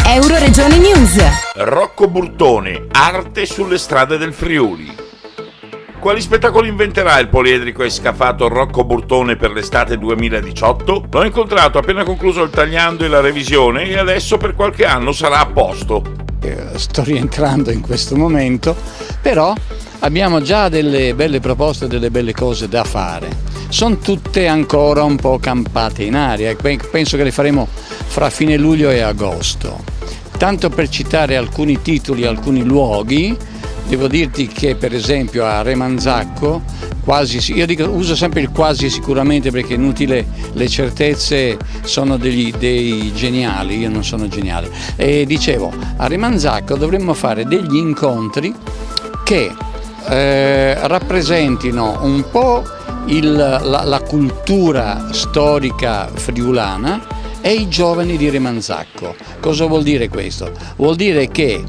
Euroregione News. Rocco Burtone, arte sulle strade del Friuli. Quali spettacoli inventerà il poliedrico e scafato Rocco Burtone per l'estate 2018? L'ho incontrato appena concluso il tagliando e la revisione e adesso per qualche anno sarà a posto. Sto rientrando in questo momento, però abbiamo già delle belle proposte, delle belle cose da fare. Sono tutte ancora un po' campate in aria e penso che le faremo fra fine luglio e agosto. Tanto per citare alcuni titoli, alcuni luoghi, devo dirti che per esempio a Remanzacco, uso sempre il quasi sicuramente perché è inutile, le certezze sono dei geniali, io non sono geniale. E dicevo, a Remanzacco dovremmo fare degli incontri che rappresentino un po' la cultura storica friulana e i giovani di Remanzacco. Cosa vuol dire questo? Vuol dire che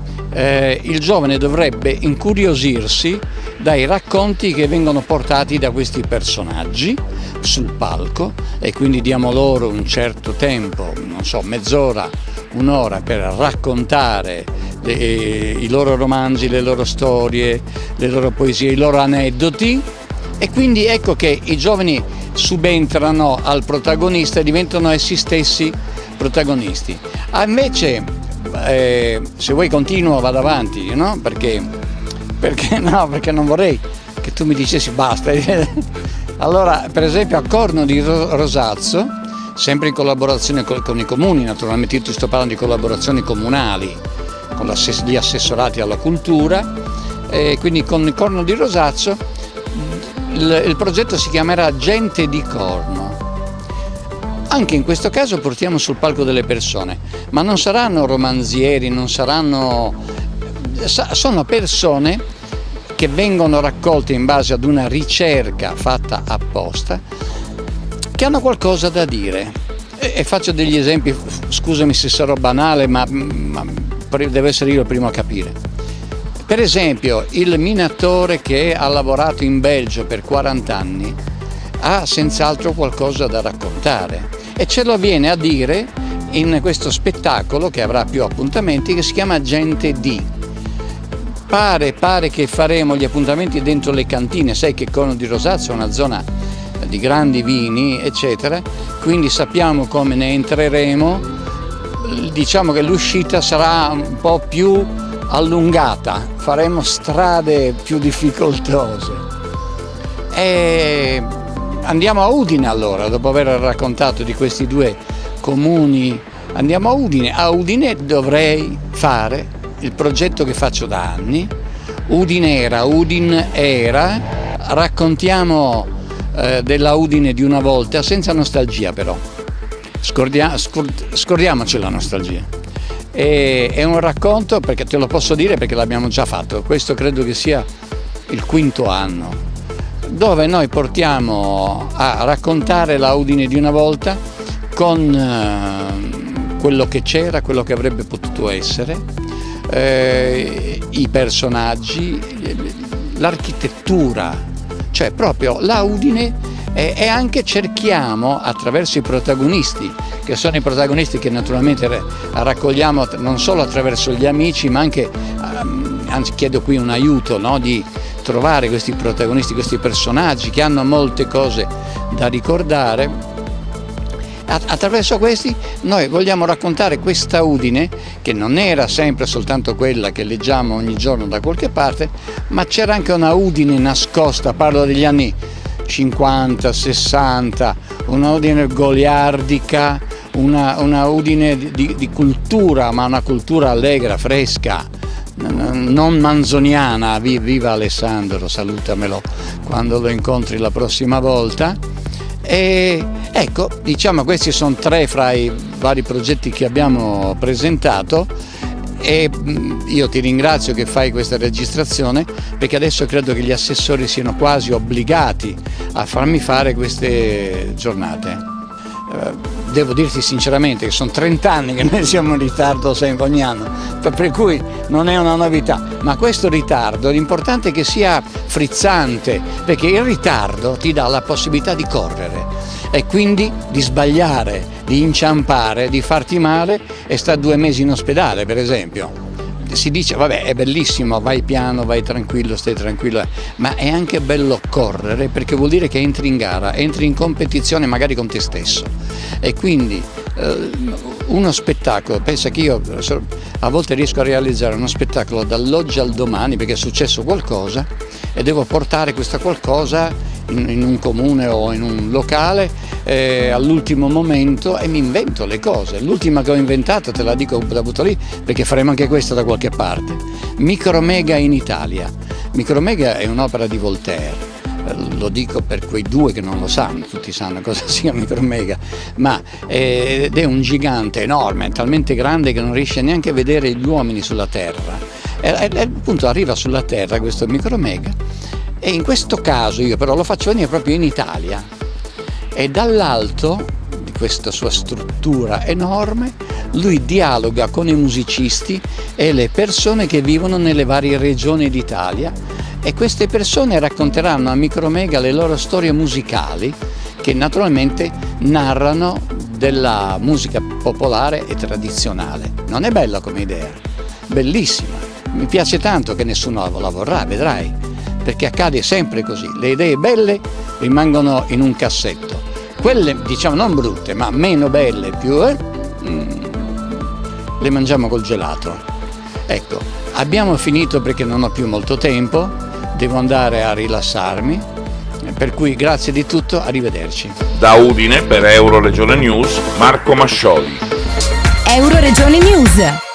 il giovane dovrebbe incuriosirsi dai racconti che vengono portati da questi personaggi sul palco e quindi diamo loro un certo tempo, non so, mezz'ora, un'ora per raccontare i loro romanzi, le loro storie, le loro poesie, i loro aneddoti. E quindi ecco che i giovani subentrano al protagonista e diventano essi stessi protagonisti. Invece, se vuoi continuo, vado avanti, no? Perché non vorrei che tu mi dicessi basta. Allora, per esempio a Corno di Rosazzo, sempre in collaborazione con i comuni, naturalmente io ti sto parlando di collaborazioni comunali, con gli assessorati alla cultura, quindi con Corno di Rosazzo il progetto si chiamerà Gente di Corno. Anche in questo caso portiamo sul palco delle persone, ma non saranno romanzieri, sono persone che vengono raccolte in base ad una ricerca fatta apposta, che hanno qualcosa da dire. E faccio degli esempi, scusami se sarò banale, ma devo essere io il primo a capire. Per esempio, il minattore che ha lavorato in Belgio per 40 anni ha senz'altro qualcosa da raccontare e ce lo viene a dire in questo spettacolo che avrà più appuntamenti, che si chiama Gente di. Pare che faremo gli appuntamenti dentro le cantine, sai che Corno di Rosazzo è una zona di grandi vini, eccetera, quindi sappiamo come ne entreremo, diciamo che l'uscita sarà un po' più allungata, faremo strade più difficoltose. E andiamo a Udine allora, dopo aver raccontato di questi due comuni, andiamo a Udine. A Udine dovrei fare il progetto che faccio da anni, Udine era, raccontiamo della Udine di una volta, senza nostalgia però, scordiamoci la nostalgia. È un racconto, perché te lo posso dire perché l'abbiamo già fatto, questo credo che sia il 5° anno, dove noi portiamo a raccontare la Udine di una volta con quello che c'era, quello che avrebbe potuto essere, i personaggi, l'architettura, cioè proprio la Udine. E anche cerchiamo attraverso i protagonisti, che sono i protagonisti che naturalmente raccogliamo non solo attraverso gli amici, ma anche, anzi chiedo qui un aiuto, no? Di trovare questi protagonisti, questi personaggi che hanno molte cose da ricordare. Attraverso questi noi vogliamo raccontare questa Udine, che non era sempre soltanto quella che leggiamo ogni giorno da qualche parte, ma c'era anche una Udine nascosta, parlo degli anni 50, 60, una Udine goliardica, una Udine di cultura, ma una cultura allegra, fresca, non manzoniana. Viva Alessandro, salutamelo quando lo incontri la prossima volta. E ecco, diciamo questi sono 3 fra i vari progetti che abbiamo presentato. E io ti ringrazio che fai questa registrazione, perché adesso credo che gli assessori siano quasi obbligati a farmi fare queste giornate. Devo dirti sinceramente che sono 30 anni che noi siamo in ritardo sempre ogni anno, per cui non è una novità, ma questo ritardo l'importante è che sia frizzante, perché il ritardo ti dà la possibilità di correre. e quindi di sbagliare, di inciampare, di farti male e stare 2 mesi in ospedale, per esempio. Si dice, vabbè, è bellissimo, vai piano, vai tranquillo, stai tranquillo, ma è anche bello correre, perché vuol dire che entri in gara, entri in competizione magari con te stesso. E quindi uno spettacolo, pensa che io a volte riesco a realizzare uno spettacolo dall'oggi al domani perché è successo qualcosa e devo portare questa qualcosa in un comune o in un locale all'ultimo momento e mi invento le cose. L'ultima che ho inventato, te la dico, la butto lì perché faremo anche questa da qualche parte. Micromega in Italia. Micromega è un'opera di Voltaire. Lo dico per quei 2 che non lo sanno, tutti sanno cosa sia Micromega, ma ed è un gigante enorme, talmente grande che non riesce neanche a vedere gli uomini sulla Terra. E appunto arriva sulla Terra questo Micromega e in questo caso io però lo faccio venire proprio in Italia e dall'alto di questa sua struttura enorme lui dialoga con i musicisti e le persone che vivono nelle varie regioni d'Italia. E queste persone racconteranno a Micromega le loro storie musicali che naturalmente narrano della musica popolare e tradizionale. Non è bella come idea? Bellissima. Mi piace tanto che nessuno la vorrà, vedrai, perché accade sempre così. Le idee belle rimangono in un cassetto. Quelle, diciamo, non brutte, ma meno belle, più le mangiamo col gelato. Ecco, abbiamo finito perché non ho più molto tempo. Devo andare a rilassarmi, per cui grazie di tutto, arrivederci. Da Udine per Euroregione News, Marco Mascioli. Euroregione News.